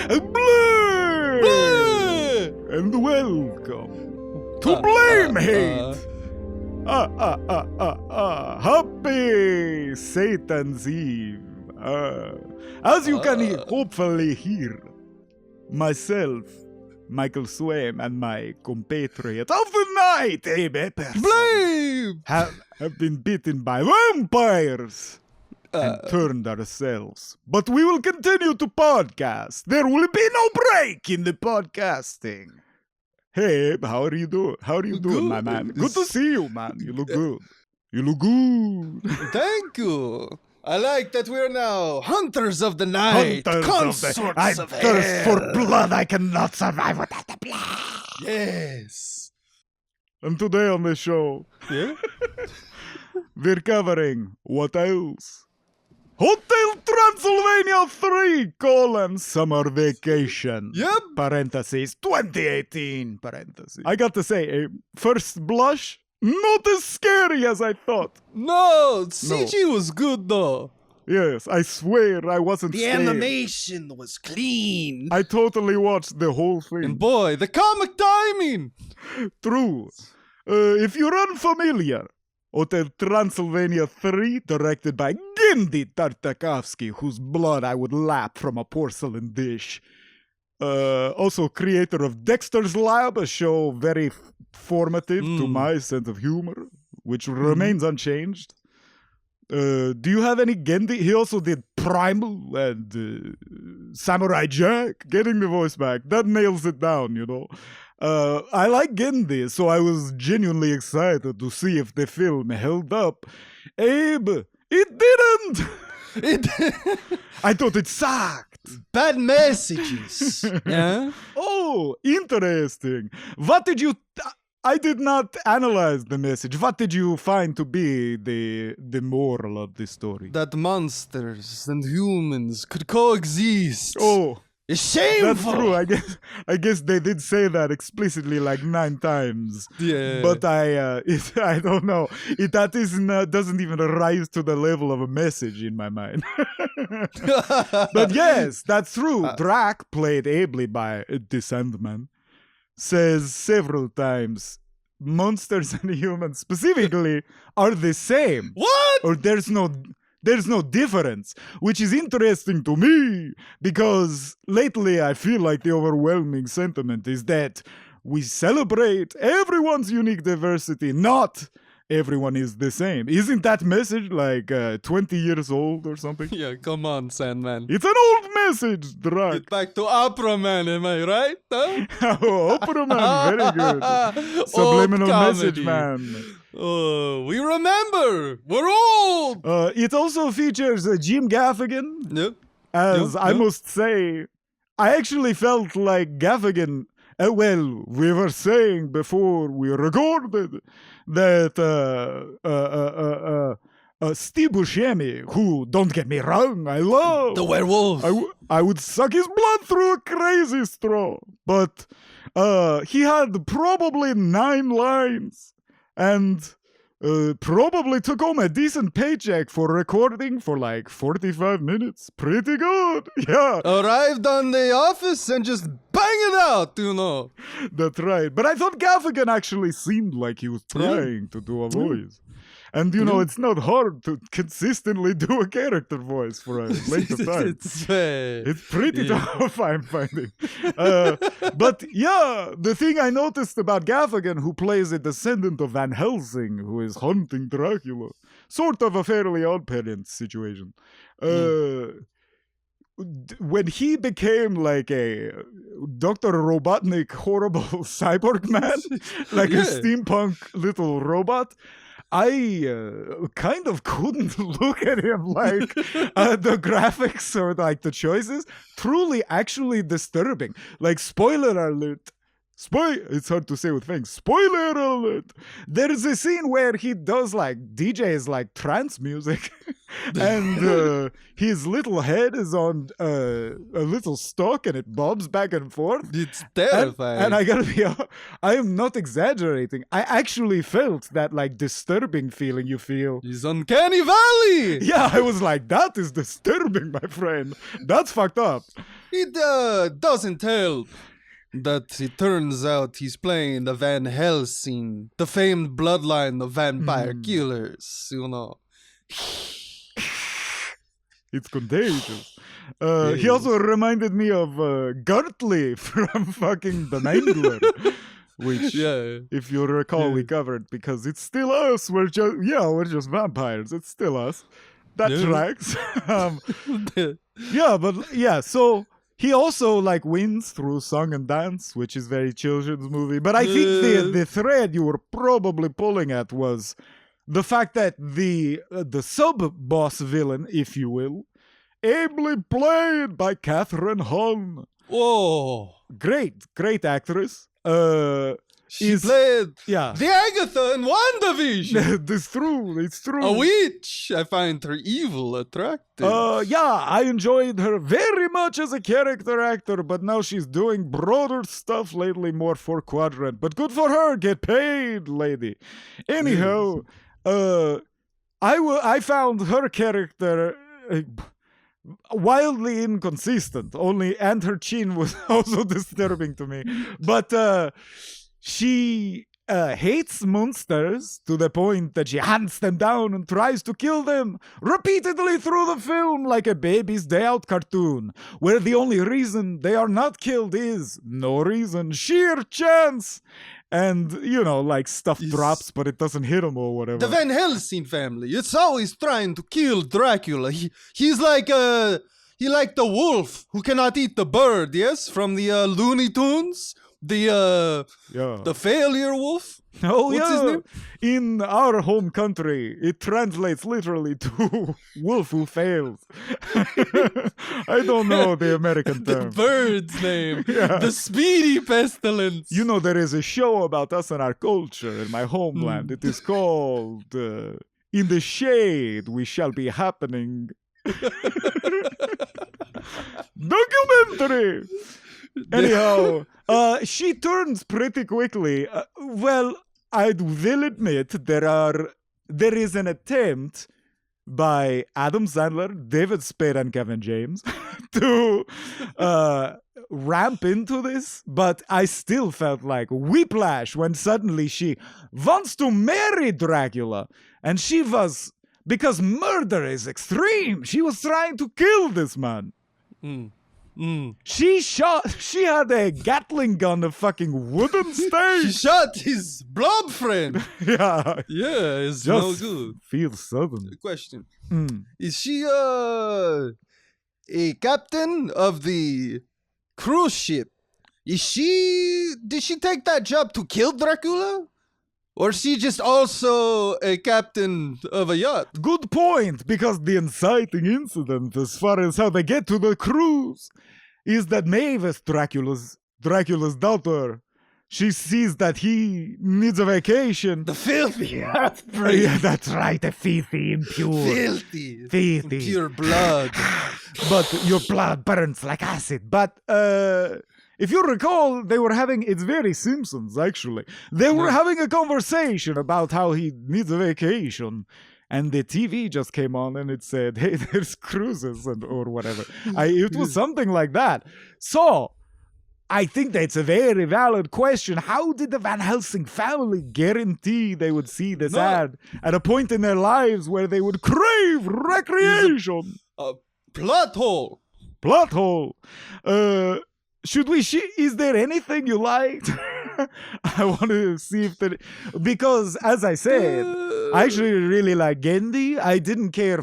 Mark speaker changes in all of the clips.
Speaker 1: Blame! And welcome to Blame Hate! Happy Satan's Eve! As you can hopefully hear, myself, Michael Swaim, and my compatriot of the night, Abe Epperson,
Speaker 2: Blame!
Speaker 1: have been bitten by vampires and turned ourselves. But we will continue to podcast. There will be no break in the podcasting. Hey, Abe, how are you doing? How are you doing, my man? Good to see you, man. You look good. You look good.
Speaker 2: Thank you. I like that we're now hunters of the night, consorts
Speaker 1: I
Speaker 2: of
Speaker 1: thirst
Speaker 2: hell.
Speaker 1: for blood. I cannot survive without the blood.
Speaker 2: Yes.
Speaker 1: And today on the show,
Speaker 2: Yeah?
Speaker 1: we're covering what else? Hotel Transylvania 3, summer vacation.
Speaker 2: Yep.
Speaker 1: Parentheses, 2018, parentheses. I got to say, first blush, not as scary as I thought.
Speaker 2: No, CG was good though.
Speaker 1: Yes, I swear I wasn't
Speaker 2: The
Speaker 1: scared.
Speaker 2: animation was clean.
Speaker 1: I totally watched the whole thing.
Speaker 2: And boy, the comic timing.
Speaker 1: True. If you're unfamiliar, Hotel Transylvania 3, directed by Gendy Tartakovsky, whose blood I would lap from a porcelain dish. Also creator of Dexter's Lab, a show very formative to my sense of humor, which remains unchanged. Do you have any Gendy? He also did Primal and Samurai Jack. Getting the voice back, that nails it down, you know. I like Gendy, so I was genuinely excited to see if the film held up. Abe, it didn't! I thought it sucked.
Speaker 2: Bad messages. Yeah?
Speaker 1: Oh, interesting. What did you... I did not analyze the message. What did you find to be the moral of the story?
Speaker 2: That monsters and humans could coexist.
Speaker 1: Oh,
Speaker 2: It's shameful.
Speaker 1: that's true. I guess they did say that explicitly like 9 times.
Speaker 2: Yeah.
Speaker 1: But I don't know. Doesn't even rise to the level of a message in my mind. But yes, that's true. Drac, played ably by the Sandman, says several times, monsters and humans specifically are the same.
Speaker 2: What?
Speaker 1: Or there's no difference, which is interesting to me because lately I feel like the overwhelming sentiment is that we celebrate everyone's unique diversity, not everyone is the same. Isn't that message like 20 years old or something?
Speaker 2: Yeah, come on, Sandman.
Speaker 1: It's an old message, Drac.
Speaker 2: Get back to Opera Man, am I right? Huh?
Speaker 1: Oh, Opera Man, very good. Subliminal
Speaker 2: Old
Speaker 1: message,
Speaker 2: comedy.
Speaker 1: man.
Speaker 2: Oh, we remember. We're old.
Speaker 1: It also features Jim Gaffigan,
Speaker 2: Yep.
Speaker 1: as
Speaker 2: Yep,
Speaker 1: I
Speaker 2: yep.
Speaker 1: must say, I actually felt like Gaffigan. Well, we were saying before we recorded that Steve Buscemi, who, don't get me wrong, I love.
Speaker 2: The werewolf.
Speaker 1: I would suck his blood through a crazy straw. But he had probably 9 lines and probably took home a decent paycheck for recording for like 45 minutes. Pretty good. Yeah,
Speaker 2: Arrived on the office and just bang it out, you know.
Speaker 1: that's right. But I thought Gaffigan actually seemed like he was trying to do a voice. And you know, it's not hard to consistently do a character voice for a length of time. It's pretty tough, I'm finding. But yeah, the thing I noticed about Gaffigan, who plays a descendant of Van Helsing, who is hunting Dracula, sort of a Fairly Odd Parents situation. When he became like a Dr. Robotnik horrible cyborg man, like a steampunk little robot, I kind of couldn't look at him like the graphics or like the choices. Truly, actually disturbing. Like, spoiler alert. It's hard to say with things. Spoiler alert! There's a scene where he does like DJs like trance music, and his little head is on a little stalk, and it bobs back and forth.
Speaker 2: It's terrifying.
Speaker 1: And I gotta be, I am not exaggerating. I actually felt that like disturbing feeling you feel.
Speaker 2: He's Uncanny Valley.
Speaker 1: Yeah, I was like, that is disturbing, my friend. That's fucked up.
Speaker 2: It doesn't help that it turns out he's playing the Van Helsing, the famed bloodline of vampire killers, you know.
Speaker 1: It's contagious. He also reminded me of Gertley from fucking The Mangler, which, if you recall, we covered because it's still us. We're just vampires. It's still us. That tracks. So he also like wins through song and dance, which is very children's movie. But I think the thread you were probably pulling at was the fact that the sub-boss villain, if you will, ably played by Catherine Hahn.
Speaker 2: Whoa.
Speaker 1: Great actress.
Speaker 2: She played the Agatha in WandaVision.
Speaker 1: It's true.
Speaker 2: A witch. I find her evil attractive.
Speaker 1: I enjoyed her very much as a character actor, but now she's doing broader stuff lately, more for Quadrant. But good for her, get paid, lady. Anyhow, I found her character wildly inconsistent. And her chin was also disturbing to me. But she hates monsters to the point that she hunts them down and tries to kill them repeatedly through the film, like a Baby's Day Out cartoon, where the only reason they are not killed is no reason, sheer chance. And, like stuff drops, but it doesn't hit them or whatever.
Speaker 2: The Van Helsing family, it's always trying to kill Dracula. He's like the wolf who cannot eat the bird, yes? From the Looney Tunes? The failure wolf?
Speaker 1: Oh,
Speaker 2: What's his name?
Speaker 1: In our home country, it translates literally to wolf who fails. I don't know the American term.
Speaker 2: The bird's name. The speedy pestilence.
Speaker 1: There is a show about us and our culture in my homeland. It is called In the Shade We Shall Be Happening. Documentary! Anyhow, she turns pretty quickly. I will admit there is an attempt by Adam Sandler, David Spade, and Kevin James to ramp into this, but I still felt like whiplash when suddenly she wants to marry Dracula, and because murder is extreme, she was trying to kill this man. She had a Gatling gun, a fucking wooden stake.
Speaker 2: She shot his blood friend.
Speaker 1: Yeah,
Speaker 2: it's no good.
Speaker 1: Feels sudden.
Speaker 2: Question: Is she a captain of the cruise ship? Did she take that job to kill Dracula? Or is she just also a captain of a yacht?
Speaker 1: Good point, because the inciting incident as far as how they get to the cruise is that Maeve is Dracula's daughter. She sees that he needs a vacation.
Speaker 2: The filthy half-breed.
Speaker 1: Yeah, that's right, the filthy, impure.
Speaker 2: Filthy. Impure blood.
Speaker 1: But your blood burns like acid. But, if you recall, it's very Simpsons, actually. They were having a conversation about how he needs a vacation. And the TV just came on and it said, hey, there's cruises or whatever. It was something like that. So, I think that's a very valid question. How did the Van Helsing family guarantee they would see this ad at a point in their lives where they would crave recreation?
Speaker 2: Plot hole.
Speaker 1: Is there anything you liked? I want to see if because as I said, I actually really like Gendy. I didn't care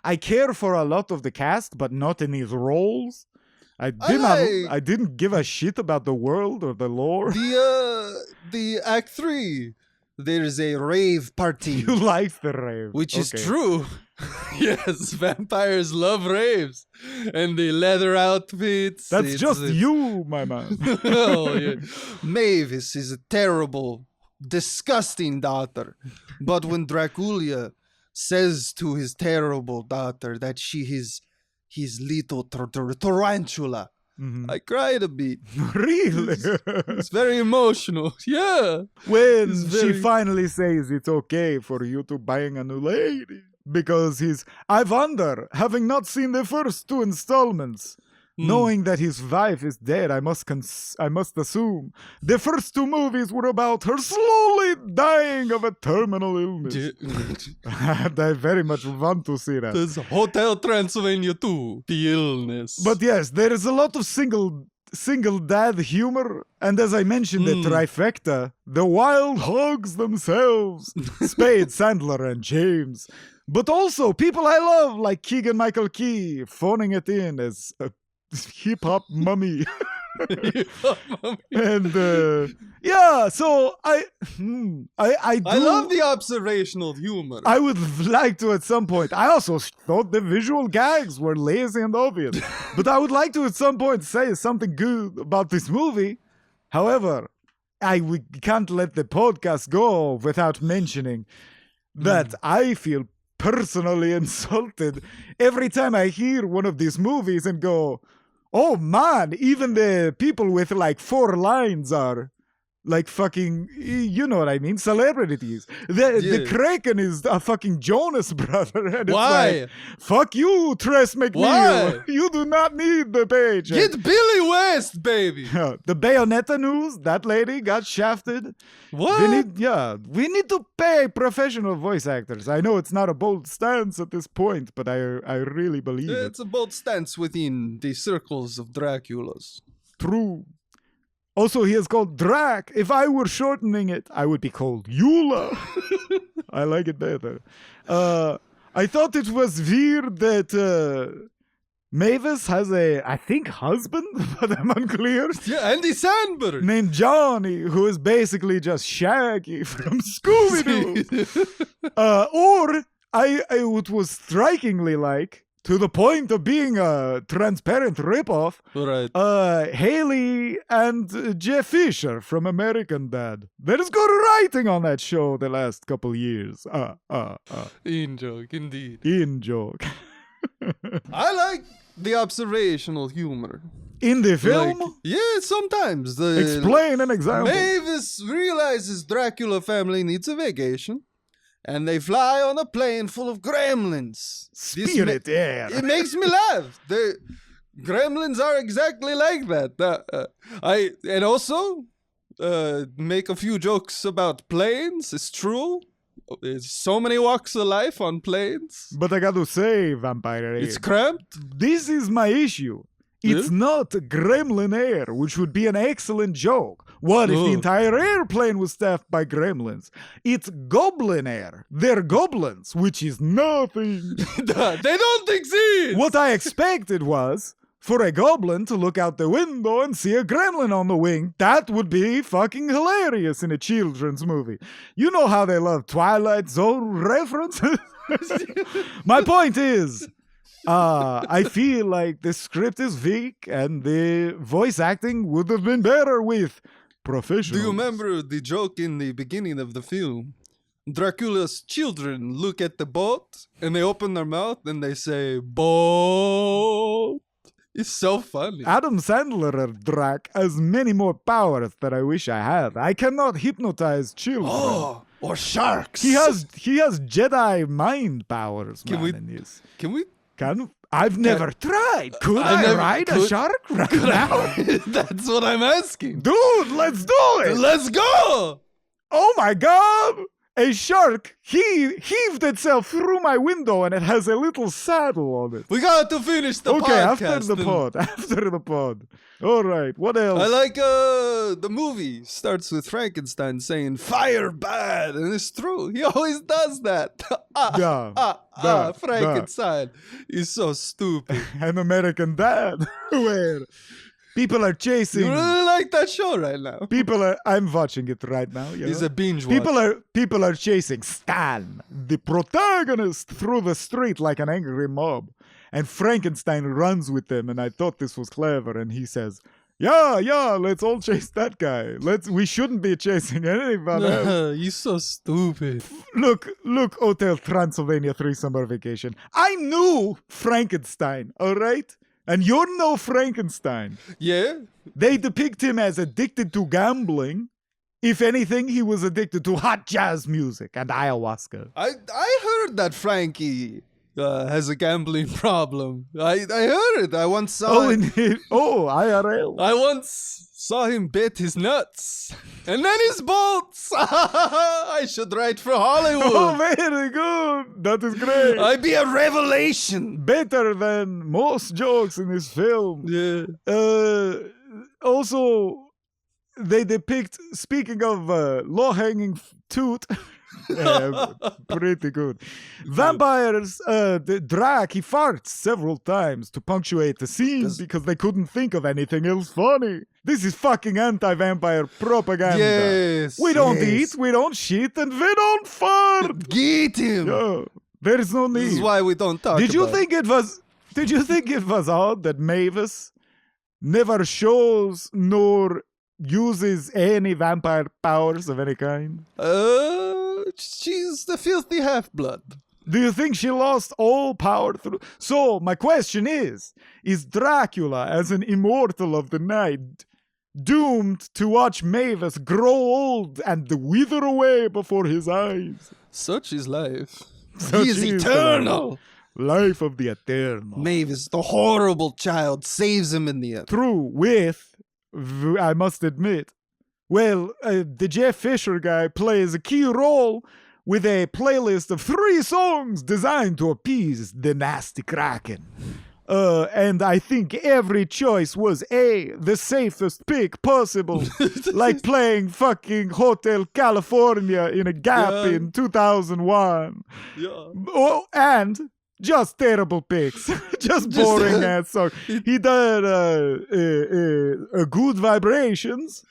Speaker 1: I care for a lot of the cast, but not in his roles. I didn't give a shit about the world or the lore.
Speaker 2: The Act 3, there's a rave party.
Speaker 1: You like the rave.
Speaker 2: Which is true. Yes, vampires love raves. And the leather outfits.
Speaker 1: That's just you, my man.
Speaker 2: Mavis is a terrible, disgusting daughter. But when Dracula says to his terrible daughter that she is his little tarantula, I cried a bit.
Speaker 1: Really?
Speaker 2: It's very emotional. Yeah.
Speaker 1: When she finally says it's okay for you to bang a new lady. Because I wonder, having not seen the first two installments, Knowing that his wife is dead, I must assume the first two movies were about her slowly dying of a terminal illness. And I very much want to see that.
Speaker 2: There's Hotel Transylvania 2, The Illness.
Speaker 1: But yes, there is a lot of single dad humor, and as I mentioned, the trifecta, the wild hogs themselves, Spade, Sandler, and James, but also people I love like Keegan-Michael Key phoning it in as a hip-hop mummy. And yeah, so I
Speaker 2: love the observational humor.
Speaker 1: I would like to at some point. I also thought the visual gags were lazy and obvious, but I would like to at some point say something good about this movie. However, we can't let the podcast go without mentioning that I feel personally insulted every time I hear one of these movies and go, oh man, even the people with like 4 lines are like fucking, you know what I mean, celebrities. The Kraken is a fucking Jonas brother. And
Speaker 2: Why?
Speaker 1: It's like, fuck you, Tress McNeil.
Speaker 2: Why?
Speaker 1: You do not need the page.
Speaker 2: Get Billy West, baby.
Speaker 1: The Bayonetta news, that lady got shafted.
Speaker 2: What?
Speaker 1: We need to pay professional voice actors. I know it's not a bold stance at this point, but I really believe it.
Speaker 2: It's a bold stance within the circles of Draculas.
Speaker 1: True. Also, he is called Drac. If I were shortening it, I would be called Eula. I like it better. I thought it was weird that Mavis has I think, husband, but I'm unclear.
Speaker 2: Yeah, Andy Samberg.
Speaker 1: Named Johnny, who is basically just Shaggy from Scooby-Doo. Or it was strikingly like, to the point of being a transparent ripoff,
Speaker 2: Right.
Speaker 1: Haley and Jeff Fisher from American Dad. There is good writing on that show the last couple years.
Speaker 2: In joke, indeed.
Speaker 1: In joke.
Speaker 2: I like the observational humor.
Speaker 1: In the film?
Speaker 2: Yeah, sometimes.
Speaker 1: Explain an example.
Speaker 2: Mavis realizes Dracula family needs a vacation. And they fly on a plane full of gremlins.
Speaker 1: Spirit air.
Speaker 2: It makes me laugh. The gremlins are exactly like that. And also make a few jokes about planes. It's true. There's so many walks of life on planes.
Speaker 1: But I got to say, Vampire Abe,
Speaker 2: It's cramped.
Speaker 1: this is my issue. It's not gremlin air, which would be an excellent joke. What if the entire airplane was staffed by gremlins? It's goblin air. They're goblins, which is nothing.
Speaker 2: They don't exist.
Speaker 1: What I expected was for a goblin to look out the window and see a gremlin on the wing. That would be fucking hilarious in a children's movie. You know how they love Twilight Zone references? My point is, I feel like the script is weak and the voice acting would have been better with professionals.
Speaker 2: Do you remember the joke in the beginning of the film? Dracula's children look at the boat and they open their mouth and they say, boat. It's so funny.
Speaker 1: Adam Sandler Drac has many more powers that I wish I had. I cannot hypnotize children.
Speaker 2: Oh, or sharks.
Speaker 1: He has Jedi mind powers.
Speaker 2: Can we?
Speaker 1: I've never tried. Could I ride a shark right now?
Speaker 2: That's what I'm asking.
Speaker 1: Dude, let's do it.
Speaker 2: Let's go.
Speaker 1: Oh my God. A shark heaved itself through my window and it has a little saddle on it.
Speaker 2: We got to finish the podcast.
Speaker 1: Okay, after the pod. All right, what else?
Speaker 2: I like the movie starts with Frankenstein saying fire bad, and it's true. He always does that. Frankenstein is so stupid.
Speaker 1: An American Dad, where people are chasing.
Speaker 2: You really like that show right now?
Speaker 1: I'm watching it right now.
Speaker 2: It's a binge watch.
Speaker 1: People are chasing Stan, the protagonist, through the street like an angry mob. And Frankenstein runs with them, and I thought this was clever. And he says, yeah, let's all chase that guy. We shouldn't be chasing anybody else.
Speaker 2: You're so stupid.
Speaker 1: Look, Hotel Transylvania 3 Summer Vacation. I knew Frankenstein, all right? And you're no Frankenstein.
Speaker 2: Yeah?
Speaker 1: They depict him as addicted to gambling. If anything, he was addicted to hot jazz music and ayahuasca.
Speaker 2: I heard that Frankie has a gambling problem. I heard it. I once saw
Speaker 1: Oh,
Speaker 2: it.
Speaker 1: IRL.
Speaker 2: I once saw him bet his nuts. And then his bolts. I should write for Hollywood.
Speaker 1: Oh, very good. That is great.
Speaker 2: I'd be a revelation.
Speaker 1: Better than most jokes in this film.
Speaker 2: Yeah.
Speaker 1: Also, they depict, speaking of low-hanging toot, pretty good. Vampires, the Drac, he farts several times to punctuate the scene because they couldn't think of anything else funny. This is fucking anti-vampire propaganda.
Speaker 2: Yes.
Speaker 1: We don't eat, we don't shit, and we don't fart.
Speaker 2: Get him.
Speaker 1: Yeah, there is no need.
Speaker 2: This is why we don't talk
Speaker 1: Did you
Speaker 2: about
Speaker 1: think it was odd that Mavis never shows nor uses any vampire powers of any kind?
Speaker 2: She's the filthy half-blood.
Speaker 1: Do you think she lost all power through? So my question is Dracula, as an immortal of the night, doomed to watch Mavis grow old and wither away before his eyes?
Speaker 2: Such is life.
Speaker 1: Such
Speaker 2: He is eternal.
Speaker 1: Life of the eternal.
Speaker 2: Mavis, the horrible child, saves him in the end.
Speaker 1: True, I must admit, the Jeff Fisher guy plays a key role with a playlist of 3 songs designed to appease the nasty Kraken. And I think every choice was the safest pick possible. Like playing fucking Hotel California in a Gap in 2001.
Speaker 2: Yeah.
Speaker 1: Oh, and just terrible picks. Just boring ass song. He did Good Vibrations.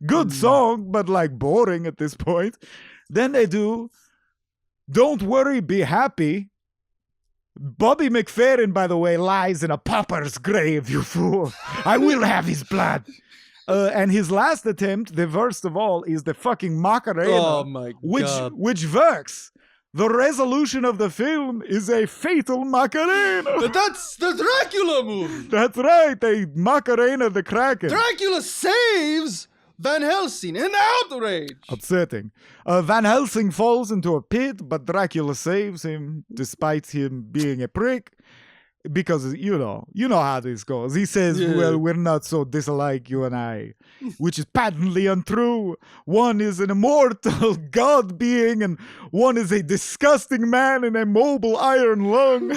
Speaker 1: Good song, but like boring at this point. Then they do Don't Worry, Be Happy. Bobby McFerrin, by the way, lies in a pauper's grave, you fool. I will have his blood. And his last attempt, the worst of all, is the fucking Macarena.
Speaker 2: Oh my God.
Speaker 1: Which works. The resolution of the film is a fatal Macarena.
Speaker 2: But that's the Dracula movie.
Speaker 1: That's right, a Macarena the Kraken.
Speaker 2: Dracula saves Van Helsing in outrage.
Speaker 1: Upsetting. Van Helsing falls into a pit, but Dracula saves him despite him being a prick. Because, you know how this goes. He says, well, we're not so disalike, you and I. Which is patently untrue. One is an immortal god being, and one is a disgusting man in a mobile iron lung.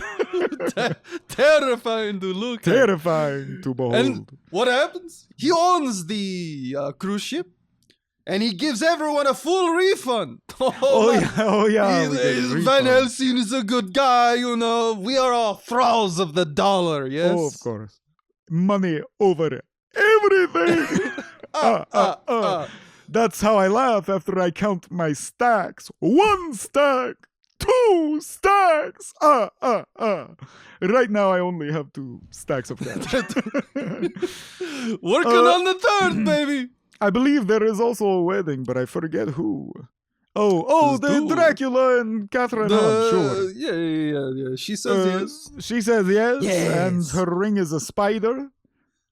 Speaker 2: Terrifying to look at.
Speaker 1: Terrifying to behold.
Speaker 2: And what happens? He owns the cruise ship, and he gives everyone a full refund.
Speaker 1: Oh yeah.
Speaker 2: Van Helsing is a good guy, you know. We are all thralls of the dollar, yes?
Speaker 1: Oh, of course. Money over everything. That's how I laugh after I count my stacks. 1 stack. 2 stacks. Right now I only have 2 stacks of cash.
Speaker 2: Working on the 3rd, baby.
Speaker 1: I believe there is also a wedding, but I forget who. The Dracula and Catherine Hahn, sure.
Speaker 2: Yeah. She says yes.
Speaker 1: She says yes,
Speaker 2: Yes.
Speaker 1: and her ring is a spider,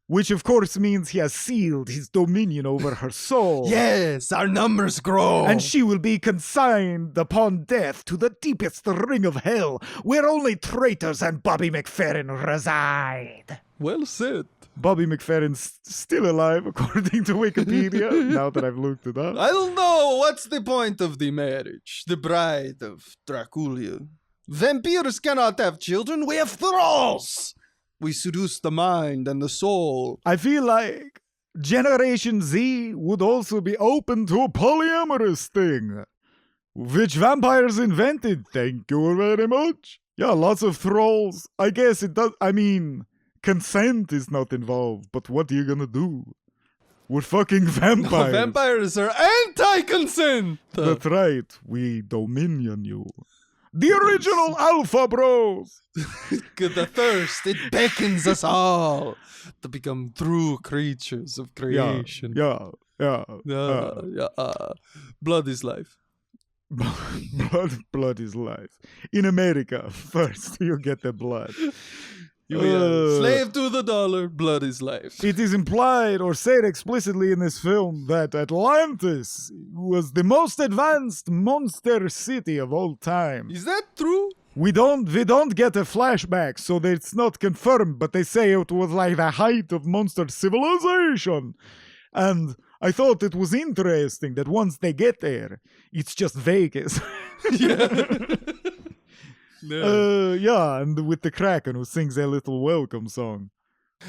Speaker 1: which of course means he has sealed his dominion over her soul.
Speaker 2: Yes, our numbers grow.
Speaker 1: And she will be consigned upon death to the deepest ring of hell, where only traitors and Bobby McFerrin reside.
Speaker 2: Well said.
Speaker 1: Bobby McFerrin's still alive, according to Wikipedia, now that I've looked it up.
Speaker 2: I don't know. What's the point of the marriage? The bride of Dracula. Vampires cannot have children. We have thralls. We seduce the mind and the soul.
Speaker 1: I feel like Generation Z would also be open to a polyamorous thing, which vampires invented. Thank you very much. Yeah, lots of thralls. I guess it does. I mean, consent is not involved, but what are you gonna do? We're fucking vampires.
Speaker 2: Vampires are anti-consent.
Speaker 1: That's right. We dominion you. The original Alpha Bros.
Speaker 2: The thirst, it beckons us all to become true creatures of creation.
Speaker 1: Yeah.
Speaker 2: Blood is life.
Speaker 1: Blood is life. In America, first you get the blood.
Speaker 2: Slave to the dollar, blood is life.
Speaker 1: It is implied or said explicitly in this film that Atlantis was the most advanced monster city of all time.
Speaker 2: Is that true?
Speaker 1: We don't get a flashback, so that it's not confirmed, but they say it was like the height of monster civilization. And I thought it was interesting that once they get there, it's just Vegas.
Speaker 2: Yeah.
Speaker 1: And with the Kraken who sings a little welcome song.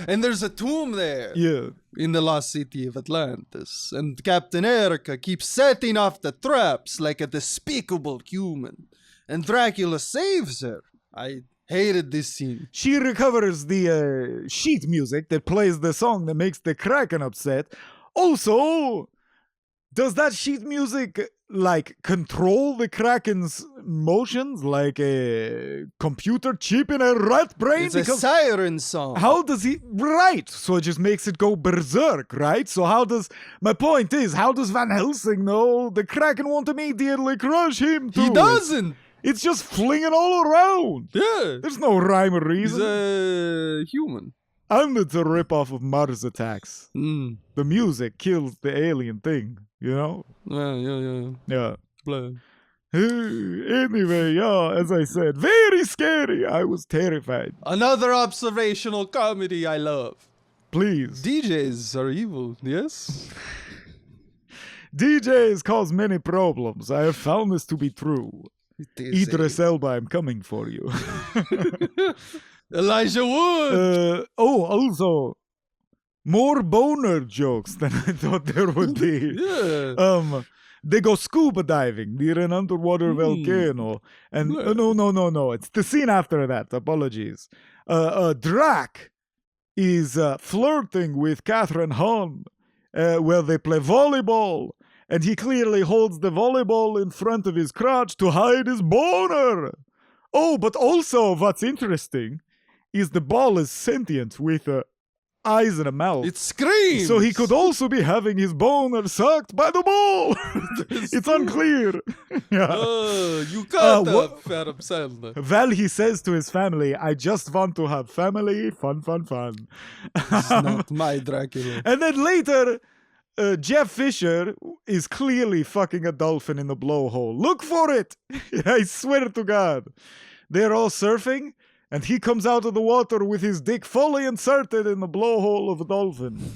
Speaker 2: And there's a tomb there.
Speaker 1: Yeah.
Speaker 2: In the lost city of Atlantis. And Captain Erica keeps setting off the traps like a despicable human. And Dracula saves her. I hated this scene.
Speaker 1: She recovers the sheet music that plays the song that makes the Kraken upset. Also, does that sheet music like control the Kraken's motions like a computer chip in a rat brain?
Speaker 2: It's a siren song.
Speaker 1: How does he... Right, so it just makes it go berserk, right? So how does... My point is, how does Van Helsing know the Kraken won't immediately crush him too?
Speaker 2: He doesn't!
Speaker 1: It's just flinging all around.
Speaker 2: Yeah.
Speaker 1: There's no rhyme or reason.
Speaker 2: He's a human.
Speaker 1: And it's a ripoff of Mars Attacks.
Speaker 2: Mm.
Speaker 1: The music kills the alien thing, you know?
Speaker 2: Yeah. Blah.
Speaker 1: Anyway, yeah, as I said, very scary. I was terrified.
Speaker 2: Another observational comedy I love.
Speaker 1: Please.
Speaker 2: DJs are evil, yes?
Speaker 1: DJs cause many problems. I have found this to be true. Idris Elba, I'm coming for you.
Speaker 2: Elijah Wood!
Speaker 1: Also, more boner jokes than I thought there would be.
Speaker 2: Yeah.
Speaker 1: They go scuba diving near an underwater volcano. And no. It's the scene after that. Apologies. Drac is flirting with Catherine Hahn while they play volleyball. And he clearly holds the volleyball in front of his crotch to hide his boner. Oh, but also what's interesting is the ball is sentient with eyes and a mouth.
Speaker 2: It screams!
Speaker 1: So he could also be having his boner sucked by the ball. It's unclear.
Speaker 2: You got up, Adam Sandler.
Speaker 1: Well, he says to his family, I just want to have family, fun.
Speaker 2: It's not my Dracula.
Speaker 1: And then later... Jeff Fisher is clearly fucking a dolphin in the blowhole. Look for it! I swear to God. They're all surfing, and he comes out of the water with his dick fully inserted in the blowhole of a dolphin.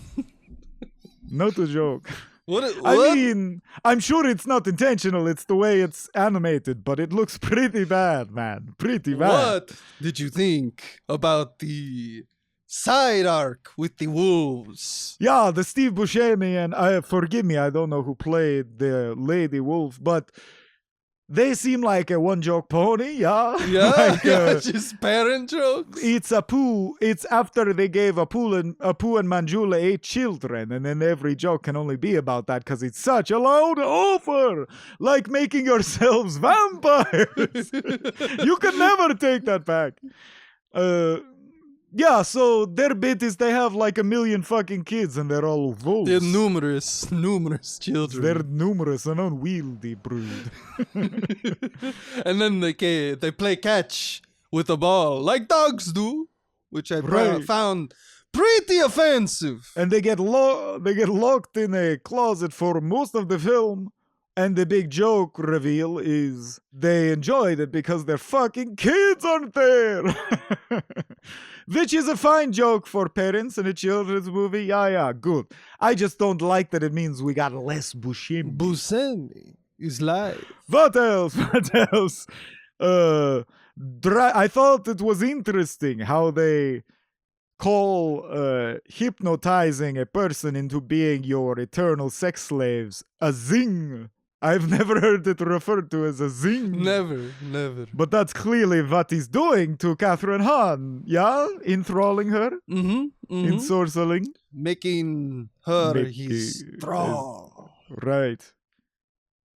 Speaker 1: Not a joke.
Speaker 2: What?
Speaker 1: I mean, I'm sure it's not intentional. It's the way it's animated, but it looks pretty bad, man. Pretty bad.
Speaker 2: What did you think about the... side arc with the wolves?
Speaker 1: Yeah, the Steve Buscemi and forgive me, I don't know who played the lady wolf, but they seem like a one-joke pony, yeah?
Speaker 2: Yeah, just parent jokes.
Speaker 1: It's a poo. It's after they gave Apu and Manjula 8 children, and then every joke can only be about that because it's such a loud offer, like making yourselves vampires. You can never take that back. Yeah, so their bit is they have like 1 million fucking kids and they're all wolves.
Speaker 2: They're numerous children.
Speaker 1: They're numerous and unwieldy brood.
Speaker 2: And then they play catch with a ball like dogs do, which I found pretty offensive.
Speaker 1: And they get locked in a closet for most of the film. And the big joke reveal is they enjoyed it because their fucking kids aren't there. Which is a fine joke for parents in a children's movie. Yeah, good. I just don't like that it means we got less Buscemi.
Speaker 2: Buscemi is live.
Speaker 1: What else? I thought it was interesting how they call hypnotizing a person into being your eternal sex slaves a zing. I've never heard it referred to as a zing.
Speaker 2: Never.
Speaker 1: But that's clearly what he's doing to Catherine Hahn, yeah? Enthralling her? Ensorceling?
Speaker 2: Making her his thrall.
Speaker 1: Right.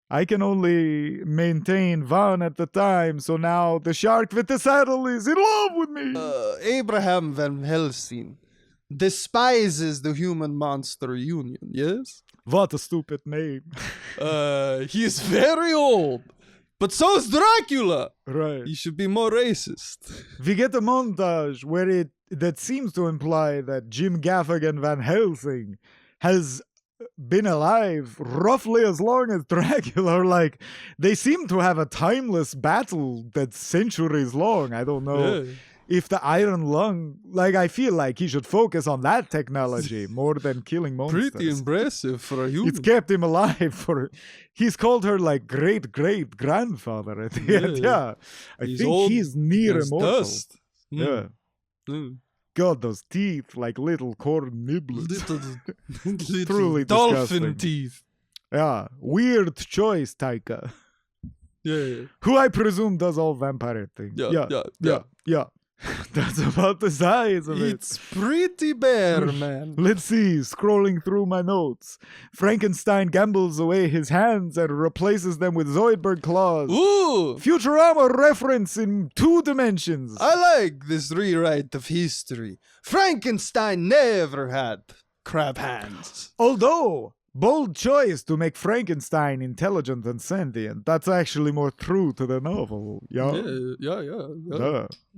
Speaker 1: I can only maintain one at the time, so now the shark with the saddle is in love with me.
Speaker 2: Abraham Van Helsing despises the human-monster union, yes?
Speaker 1: What a stupid name.
Speaker 2: He is very old, but so is Dracula.
Speaker 1: Right.
Speaker 2: He should be more racist.
Speaker 1: We get a montage where that seems to imply that Jim Gaffigan Van Helsing has been alive roughly as long as Dracula. Like, they seem to have a timeless battle that's centuries long. I don't know if the Iron Lung, like, I feel like he should focus on that technology more than killing monsters.
Speaker 2: Pretty impressive for a human.
Speaker 1: It's kept him alive for. He's called her like great grandfather at the end. Yeah, I
Speaker 2: He's
Speaker 1: think
Speaker 2: old
Speaker 1: he's near
Speaker 2: as
Speaker 1: immortal.
Speaker 2: dust.
Speaker 1: Yeah.
Speaker 2: Mm.
Speaker 1: God, those teeth like little corn nibblers.
Speaker 2: Little
Speaker 1: Truly
Speaker 2: dolphin
Speaker 1: disgusting.
Speaker 2: teeth.
Speaker 1: Yeah, weird choice, Taika.
Speaker 2: Yeah.
Speaker 1: Who I presume does all vampire things. Yeah. That's about the size of it.
Speaker 2: It's pretty bare, man.
Speaker 1: Let's see, scrolling through my notes. Frankenstein gambles away his hands and replaces them with Zoidberg claws.
Speaker 2: Ooh!
Speaker 1: Futurama reference in 2 dimensions.
Speaker 2: I like this rewrite of history. Frankenstein never had crab hands.
Speaker 1: Although, bold choice to make Frankenstein intelligent and sentient. That's actually more true to the novel. Yeah.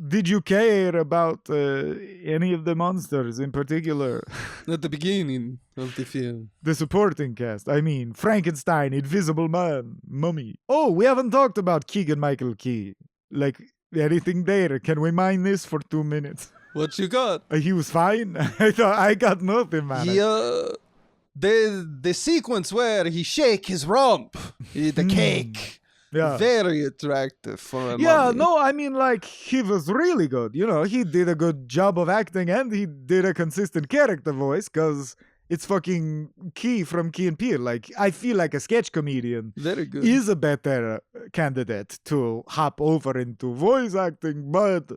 Speaker 1: Did you care about any of the monsters in particular?
Speaker 2: At the beginning of the film.
Speaker 1: The supporting cast. I mean, Frankenstein, Invisible Man, Mummy. Oh, we haven't talked about Keegan-Michael Key. Like, anything there? Can we mine this for 2 minutes?
Speaker 2: What you got?
Speaker 1: He was fine. I thought I got nothing, man.
Speaker 2: The sequence where he shake his rump, the cake, very attractive for a mummy.
Speaker 1: No, I mean, like, he was really good. You know, he did a good job of acting and he did a consistent character voice because it's fucking Key from Key and Peele. Like, I feel like a sketch comedian
Speaker 2: Very good.
Speaker 1: is a better candidate to hop over into voice acting, but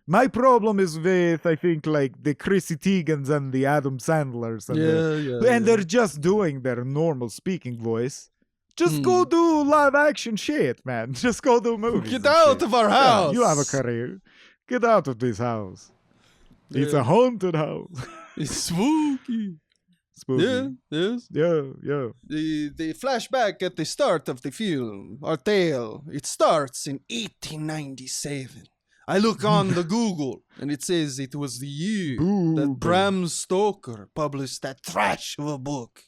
Speaker 1: my problem is with, I think, like, the Chrissy Teigens and the Adam Sandlers. And they're just doing their normal speaking voice. Just go do live action shit, man. Just go do movies.
Speaker 2: Get out of our house.
Speaker 1: Yeah, you have a career. Get out of this house. It's a haunted house.
Speaker 2: It's spooky.
Speaker 1: Spooky.
Speaker 2: Yeah, yes.
Speaker 1: Yeah.
Speaker 2: The flashback at the start of the film, our tale, it starts in 1897. I look on the Google, and it says it was the year that Bram Stoker published that trash of a book,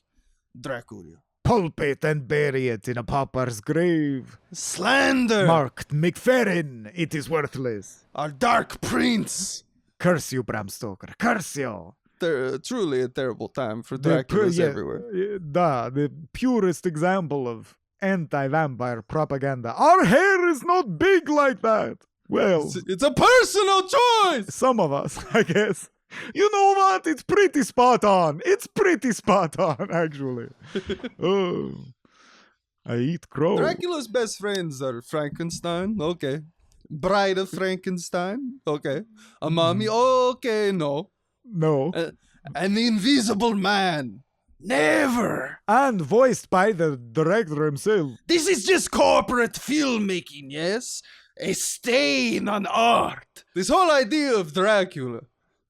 Speaker 2: Dracula.
Speaker 1: Pulp it and bury it in a pauper's grave.
Speaker 2: Slander!
Speaker 1: Marked McFerrin, it is worthless.
Speaker 2: Our dark prince!
Speaker 1: Curse you, Bram Stoker, curse you!
Speaker 2: Truly a terrible time for Draculas everywhere.
Speaker 1: The purest example of anti-vampire propaganda. Our hair is not big like that. Well,
Speaker 2: it's a personal choice!
Speaker 1: Some of us, I guess. You know what? It's pretty spot on. It's pretty spot on, actually. Oh, I eat crow.
Speaker 2: Dracula's best friends are Frankenstein, okay. Bride of Frankenstein, okay. A mummy, okay, no. An invisible man. Never.
Speaker 1: And voiced by the director himself.
Speaker 2: This is just corporate filmmaking, yes? A stain on art. This whole idea of Dracula,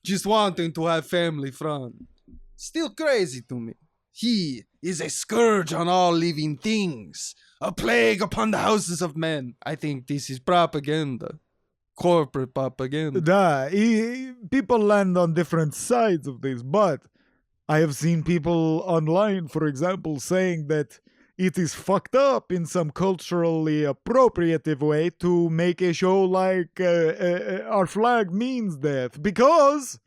Speaker 2: just wanting to have family fun, still crazy to me. He is a scourge on all living things, a plague upon the houses of men. I think this is propaganda. Corporate propaganda.
Speaker 1: People land on different sides of this, but I have seen people online, for example, saying that it is fucked up in some culturally appropriative way to make a show like Our Flag Means Death, because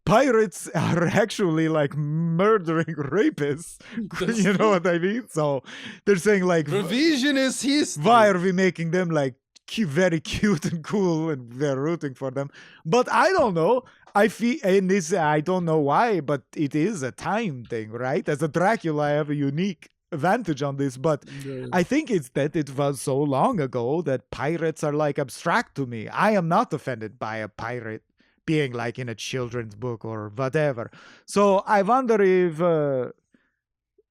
Speaker 1: pirates are actually like murdering rapists. You know what I mean? So they're saying like,
Speaker 2: revisionist history.
Speaker 1: Why are we making them like very cute and cool and we're rooting for them? But I don't know. I feel, and this, I don't know why, but it is a time thing, right? As a Dracula, I have a unique advantage on this, but I think it's that it was so long ago that pirates are like abstract to me. I am not offended by a pirate being like in a children's book or whatever. So I wonder if,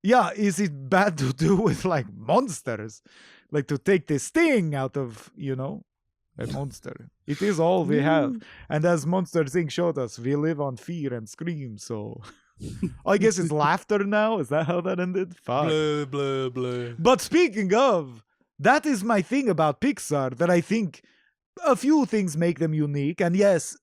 Speaker 1: is it bad to do with like monsters? Like to take the sting out of, a monster. It is all we have. And as Monster Inc. showed us, we live on fear and scream, so I guess it's laughter now. Is that how that ended? Fuck.
Speaker 2: Blah, blah, blah.
Speaker 1: But speaking of, that is my thing about Pixar, that I think a few things make them unique. And yes,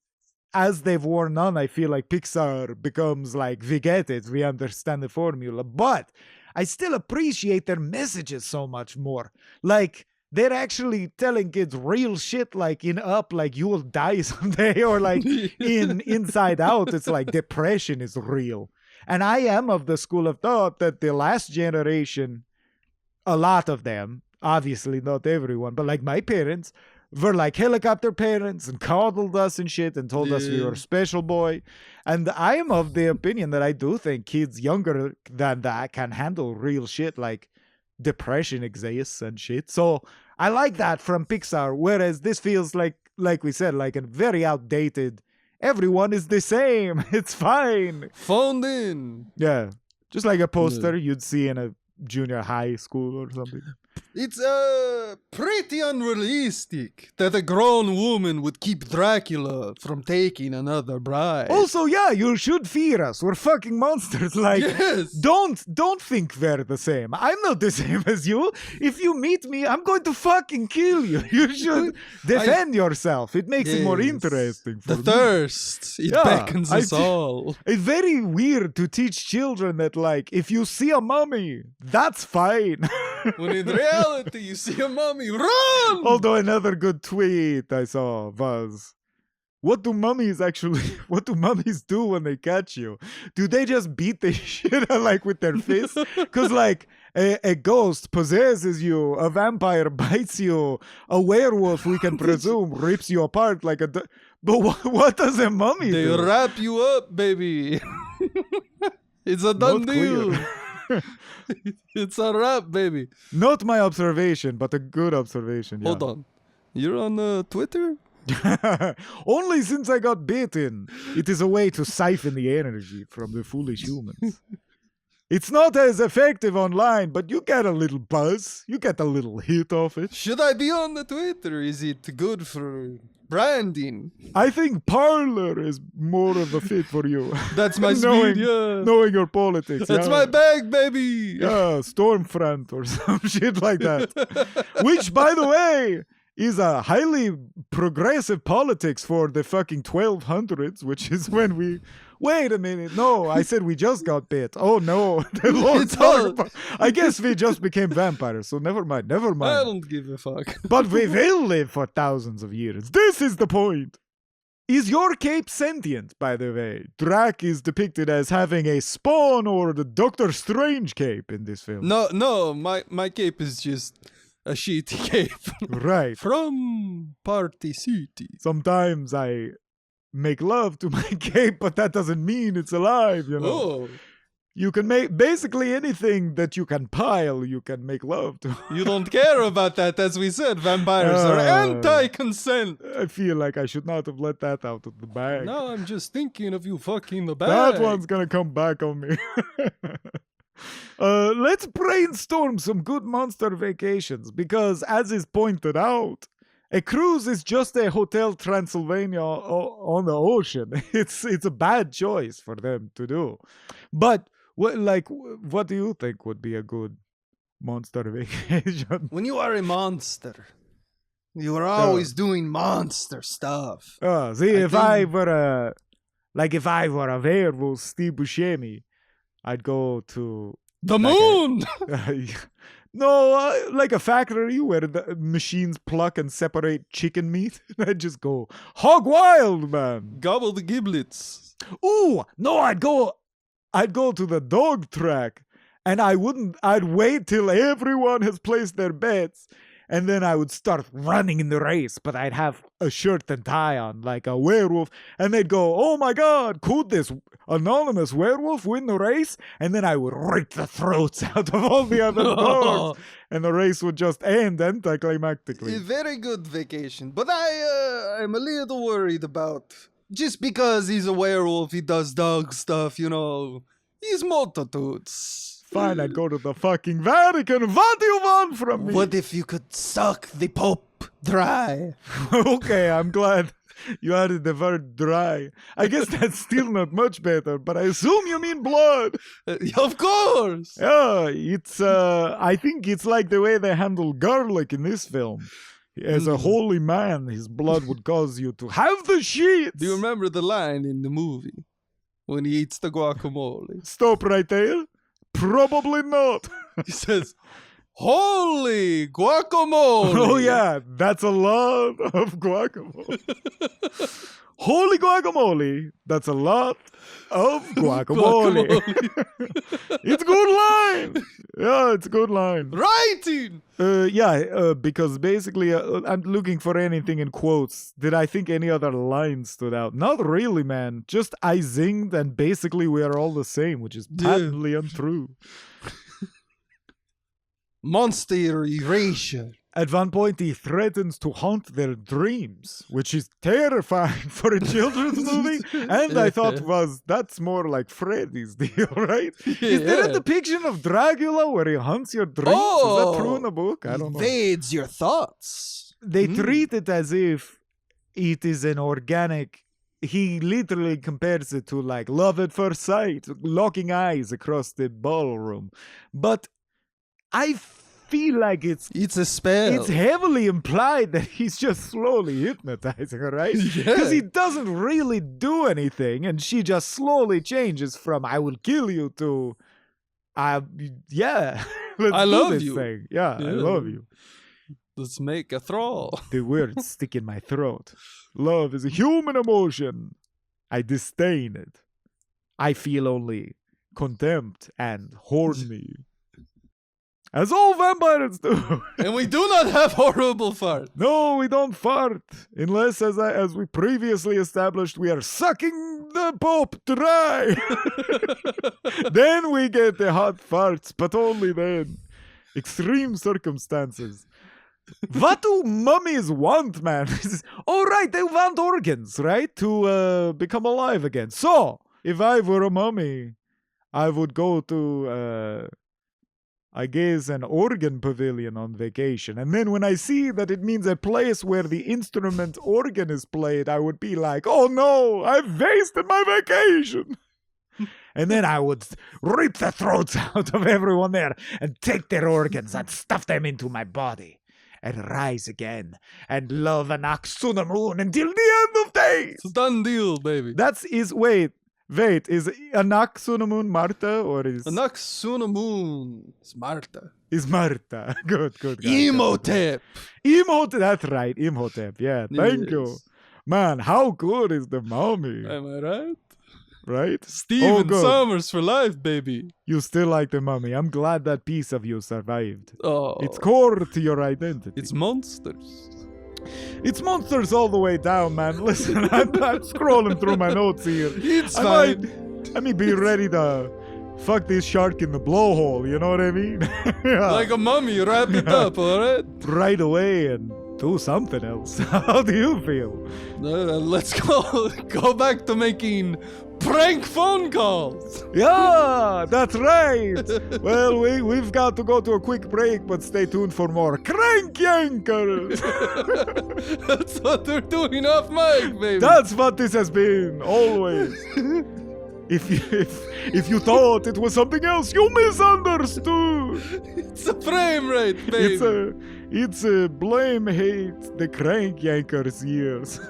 Speaker 1: as they've worn on, I feel like Pixar becomes like, we get it, we understand the formula. But I still appreciate their messages so much more. Like, they're actually telling kids real shit, like in Up, like you will die someday, or like in Inside Out, it's like depression is real. And I am of the school of thought that the last generation, a lot of them, obviously not everyone, but like my parents, were like helicopter parents and coddled us and shit and told us we were a special boy. And I am of the opinion that I do think kids younger than that can handle real shit, like depression exists and shit. So I like that from Pixar, whereas this feels like we said, like a very outdated, everyone is the same, it's fine.
Speaker 2: Phoned in.
Speaker 1: Yeah. Just like a poster you'd see in a junior high school or something.
Speaker 2: It's pretty unrealistic that a grown woman would keep Dracula from taking another bride.
Speaker 1: Also, yeah, you should fear us. We're fucking monsters. Like,
Speaker 2: Yes.
Speaker 1: don't think we're the same. I'm not the same as you. If you meet me, I'm going to fucking kill you. You should defend yourself. It makes it more
Speaker 2: Yes.
Speaker 1: interesting for
Speaker 2: The
Speaker 1: me.
Speaker 2: thirst, it beckons us all.
Speaker 1: It's very weird to teach children that, like, if you see a mummy, that's fine.
Speaker 2: When in reality, you see a mummy, run!
Speaker 1: Although another good tweet I saw was, what do mummies do when they catch you? Do they just beat the shit out, like, with their fists? Because, like, a ghost possesses you, a vampire bites you, a werewolf, we can presume, rips you apart like a... But what does a mummy
Speaker 2: They
Speaker 1: do?
Speaker 2: wrap you up, baby. It's a done
Speaker 1: Not
Speaker 2: deal.
Speaker 1: clear.
Speaker 2: It's a wrap, baby.
Speaker 1: Not my observation, but a good observation. Yeah.
Speaker 2: Hold on. You're on Twitter?
Speaker 1: Only since I got bitten. It is a way to siphon the energy from the foolish humans. It's not as effective online, but you get a little buzz. You get a little hit off it.
Speaker 2: Should I be on the Twitter? Is it good for branding?
Speaker 1: I think Parlor is more of a fit for you.
Speaker 2: That's my
Speaker 1: knowing,
Speaker 2: speed, yeah.
Speaker 1: knowing your politics.
Speaker 2: That's
Speaker 1: yeah.
Speaker 2: my bag, baby.
Speaker 1: Yeah, Stormfront or some shit like that. Which, by the way, is a highly progressive politics for the fucking 1200s, which is when we... Wait a minute. No, I said we just got bit. Oh, no. The Lord's I guess we just became vampires, so never mind.
Speaker 2: I don't give a fuck.
Speaker 1: But we will live for thousands of years. This is the point. Is your cape sentient, by the way? Drac is depicted as having a Spawn or the Doctor Strange cape in this film.
Speaker 2: No, my cape is just a shitty cape.
Speaker 1: Right.
Speaker 2: From Party City.
Speaker 1: Sometimes I make love to my cape, but that doesn't mean it's alive, you know.
Speaker 2: Oh,
Speaker 1: You can make basically anything that you can pile, you can make love to.
Speaker 2: you don't care about that, as we said. Vampires are anti-consent.
Speaker 1: I feel like I should not have let that out of the bag.
Speaker 2: Now I'm just thinking of you fucking the bag.
Speaker 1: That one's gonna come back on me. Let's brainstorm some good monster vacations, because as is pointed out, a cruise is just a Hotel Transylvania on the ocean. It's a bad choice for them to do. But what do you think would be a good monster vacation?
Speaker 2: When you are a monster, you are always doing monster stuff.
Speaker 1: If I were a werewolf, Steve Buscemi, I'd go to
Speaker 2: the moon.
Speaker 1: No, like a factory where the machines pluck and separate chicken meat. I'd just go hog wild, man.
Speaker 2: Gobble the giblets.
Speaker 1: Ooh, no, I'd go to the dog track, and I'd wait till everyone has placed their bets, and then I would start running in the race, but I'd have a shirt and tie on like a werewolf, and they'd go, oh my god, could this anonymous werewolf win the race? And then I would rip the throats out of all the other dogs, and the race would just end anticlimactically.
Speaker 2: A very good vacation, but I'm a little worried about, just because he's a werewolf, he does dog stuff, you know, he's multitudes.
Speaker 1: Fine, I'd go to the fucking Vatican. What do you want from me?
Speaker 2: What if you could suck the Pope dry?
Speaker 1: Okay, I'm glad you added the word dry. I guess that's still not much better, but I assume you mean blood.
Speaker 2: Of course.
Speaker 1: Yeah, it's I think it's like the way they handle garlic in this film. As a holy man, his blood would cause you to have the shit.
Speaker 2: Do you remember the line in the movie when he eats the guacamole?
Speaker 1: Stop right there. Probably not.
Speaker 2: He says, "Holy guacamole!"
Speaker 1: Oh yeah, that's a lot of guacamole. Holy guacamole. That's a lot of guacamole. It's a good line. Yeah, it's a good line.
Speaker 2: Writing.
Speaker 1: Because basically I'm looking for anything in quotes. Did I think any other lines stood out? Not really, man. Just I zinged and basically we are all the same, which is patently untrue.
Speaker 2: Monster erasure.
Speaker 1: At one point, he threatens to haunt their dreams, which is terrifying for a children's movie. And I thought that's more like Freddy's deal, right? Is there a depiction of Dracula where he haunts your dreams? Is that true in the book? I don't know.
Speaker 2: Invades your thoughts.
Speaker 1: They treat it as if it is an organic. He literally compares it to like love at first sight, locking eyes across the ballroom. But I feel like it's
Speaker 2: a spell.
Speaker 1: It's heavily implied that he's just slowly hypnotizing her, right? Because he doesn't really do anything, and she just slowly changes from "I will kill you" to let's
Speaker 2: I
Speaker 1: do
Speaker 2: love
Speaker 1: this
Speaker 2: you.
Speaker 1: thing. Yeah, I love you.
Speaker 2: Let's make a thrall.
Speaker 1: The words stick in my throat. Love is a human emotion. I disdain it. I feel only contempt and horny. As all vampires do.
Speaker 2: And we do not have horrible fart.
Speaker 1: No, we don't fart. Unless, as we previously established, we are sucking the Pope dry. Then we get the hot farts, but only then. Extreme circumstances. What do mummies want, man? Oh, right, they want organs, right? To become alive again. So, if I were a mummy, I would go to... I guess an organ pavilion on vacation. And then when I see that it means a place where the instrument organ is played, I would be like, oh no, I've wasted my vacation. And then I would rip the throats out of everyone there and take their organs and stuff them into my body and rise again and love an Moon until the end of days.
Speaker 2: It's a done deal, baby.
Speaker 1: Wait, is Moon Marta or is...
Speaker 2: Moon is Marta.
Speaker 1: Is Marta. Good.
Speaker 2: Imhotep.
Speaker 1: Imhotep, that's right. Imhotep, yeah. Thank you. Man, how good is the mummy?
Speaker 2: Am I right?
Speaker 1: Right?
Speaker 2: Steven Summers for life, baby.
Speaker 1: You still like the mummy. I'm glad that piece of you survived.
Speaker 2: Oh.
Speaker 1: It's core to your identity.
Speaker 2: It's monsters.
Speaker 1: It's monsters all the way down, man. Listen, I'm scrolling through my notes here.
Speaker 2: It's fine.
Speaker 1: I mean, be ready to fuck this shark in the blowhole, you know what I mean? Yeah.
Speaker 2: Like a mummy, wrap it up, alright?
Speaker 1: Right away and do something else. How do you feel?
Speaker 2: Let's go back to making prank phone calls.
Speaker 1: Yeah, that's right. Well, we've got to go to a quick break, but stay tuned for more Crank Yankers.
Speaker 2: That's what they're doing off mic, baby.
Speaker 1: That's what this has been, always. If you thought it was something else, you misunderstood.
Speaker 2: It's a frame rate, baby.
Speaker 1: It's a blame hate the Crank Yankers years.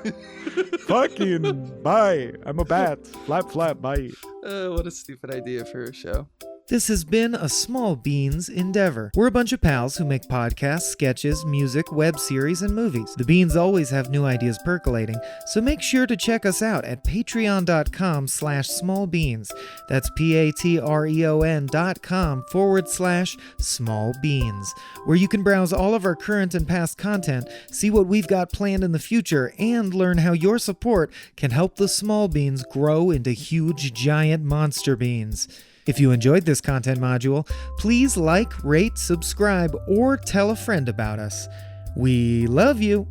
Speaker 1: Fucking bye. I'm a bat. Flap, bye.
Speaker 2: What a stupid idea for a show.
Speaker 3: This has been a Small Beans endeavor. We're a bunch of pals who make podcasts, sketches, music, web series, and movies. The Beans always have new ideas percolating, so make sure to check us out at patreon.com/smallbeans. That's patreon.com/smallbeans, where you can browse all of our current and past content, see what we've got planned in the future, and learn how your support can help the small beans grow into huge, giant monster beans. If you enjoyed this content module, please like, rate, subscribe, or tell a friend about us. We love you!